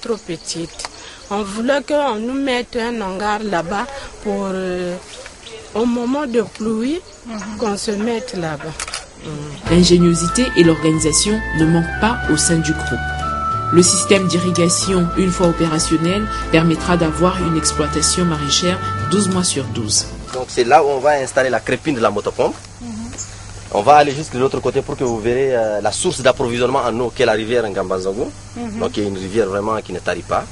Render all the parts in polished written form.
trop petite. On voulait qu'on nous mette un hangar là-bas pour au moment de pluie qu'on se mette là-bas. L'ingéniosité et l'organisation ne manquent pas au sein du groupe. Le système d'irrigation, une fois opérationnel, permettra d'avoir une exploitation maraîchère 12 mois sur 12. Donc c'est là où on va installer la crépine de la motopompe. On va aller jusqu'à l'autre côté pour que vous verrez la source d'approvisionnement en eau qui est la rivière Ngambanzango. Donc qui est une rivière vraiment qui ne tarit pas.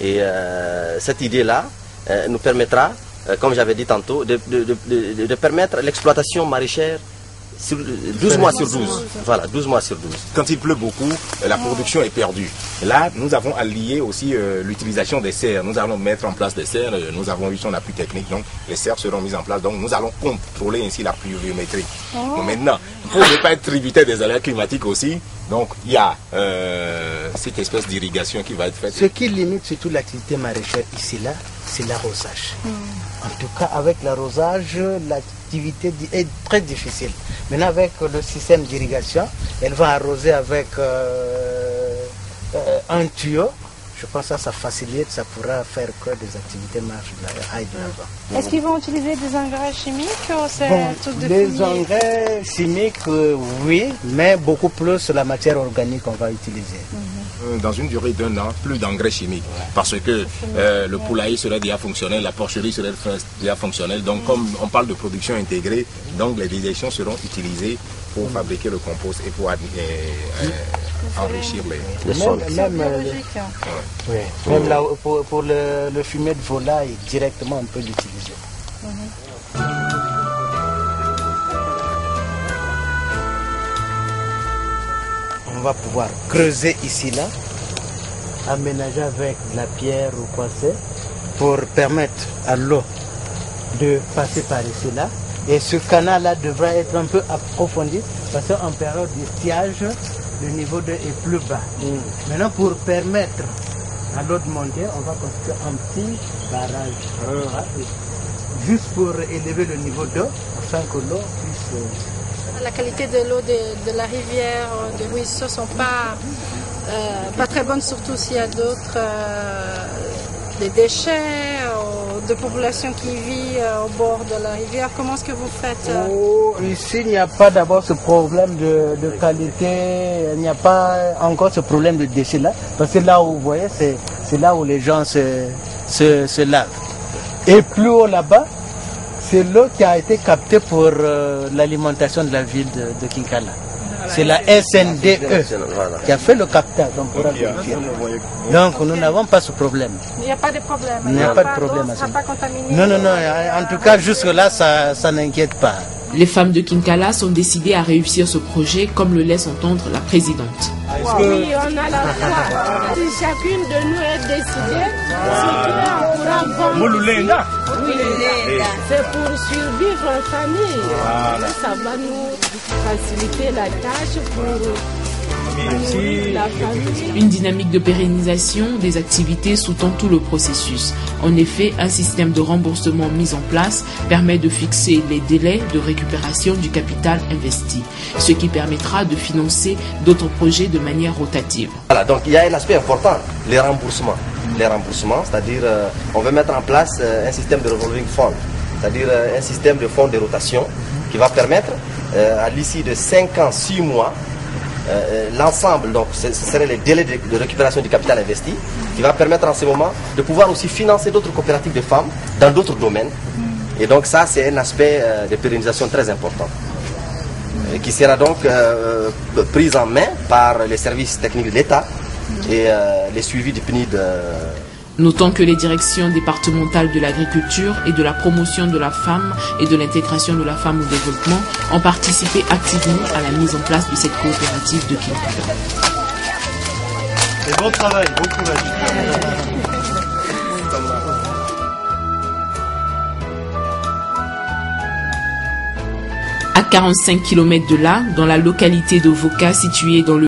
Et cette idée-là nous permettra, comme j'avais dit tantôt, de permettre l'exploitation maraîchère sur 12 mois sur 12. Voilà, 12 mois sur 12. Quand il pleut beaucoup, la production est perdue. Là, nous avons allié aussi l'utilisation des serres. Nous allons mettre en place des serres. Nous avons eu son appui technique. Donc, les serres seront mises en place. Donc, nous allons contrôler ainsi la pluviométrie. Donc, maintenant, pour ne pas être tributaire des aléas climatiques aussi, donc, il y a cette espèce d'irrigation qui va être faite. Ce qui limite surtout l'activité maraîchère ici, là, c'est l'arrosage. En tout cas, avec l'arrosage, l'activité est très difficile. Maintenant, avec le système d'irrigation, elle va arroser avec un tuyau. Je pense que ça facilite, ça pourra faire que des activités marchent de là-bas. Est-ce qu'ils vont utiliser des engrais chimiques ou c'est tout de les engrais chimiques, oui, mais beaucoup plus la matière organique qu'on va utiliser. Dans une durée d'1 an, plus d'engrais chimiques. Parce que le poulailler serait déjà fonctionnel, la porcherie serait déjà fonctionnelle. Donc comme on parle de production intégrée, donc les déjections seront utilisées pour fabriquer le compost et pour enrichir les sols. Même là, pour le fumier de volaille, directement on peut l'utiliser. On va pouvoir creuser ici là, aménager avec la pierre ou quoi c'est, pour permettre à l'eau de passer par ici là. Et ce canal là devra être un peu approfondi parce qu'en période d'estiage, le niveau d'eau est plus bas. Maintenant, pour permettre à l'eau de monter, on va construire un petit barrage. Juste pour élever le niveau d'eau, afin que l'eau puisse... La qualité de l'eau de la rivière, des ruisseaux ne sont pas très bonnes, surtout s'il y a d'autres des déchets, de population qui vit au bord de la rivière. Comment est-ce que vous faites Ici, il n'y a pas d'abord ce problème de qualité, il n'y a pas encore ce problème de déchets là, parce que là où vous voyez, c'est là où les gens se lavent. Et plus haut là-bas, c'est l'eau qui a été captée pour l'alimentation de la ville de Kinkala. C'est la SNDE qui a fait le captage, on pourra vérifier. Donc nous n'avons pas ce problème. Il n'y a pas de problème. Il n'y a pas de problème. Ça ne sera pas contaminé. Non, en tout cas jusque-là, ça n'inquiète pas. Les femmes de Kinkala sont décidées à réussir ce projet, comme le laisse entendre la présidente. Oui, on a la foi. Si chacune de nous est décidée, c'est pour survivre en famille. Voilà. Ça va nous faciliter la tâche pour la famille. Une dynamique de pérennisation des activités sous-tend tout le processus. En effet, un système de remboursement mis en place permet de fixer les délais de récupération du capital investi, ce qui permettra de financer d'autres projets de manière rotative. Voilà, donc il y a un aspect important, les remboursements. Les remboursements, c'est-à-dire on veut mettre en place un système de revolving fund, c'est-à-dire un système de fonds de rotation qui va permettre à l'issue de 5 ans, 6 mois, l'ensemble, donc ce seraient les délais de récupération du capital investi, qui va permettre en ce moment de pouvoir aussi financer d'autres coopératives de femmes dans d'autres domaines. Et donc ça, c'est un aspect de pérennisation très important, qui sera donc prise en main par les services techniques de l'État et les suivis du PNID. Notons que les directions départementales de l'agriculture et de la promotion de la femme et de l'intégration de la femme au développement ont participé activement à la mise en place de cette coopérative de Kinkala. Et bon travail, bon courage. À 45 km de là, dans la localité de Voka, située dans le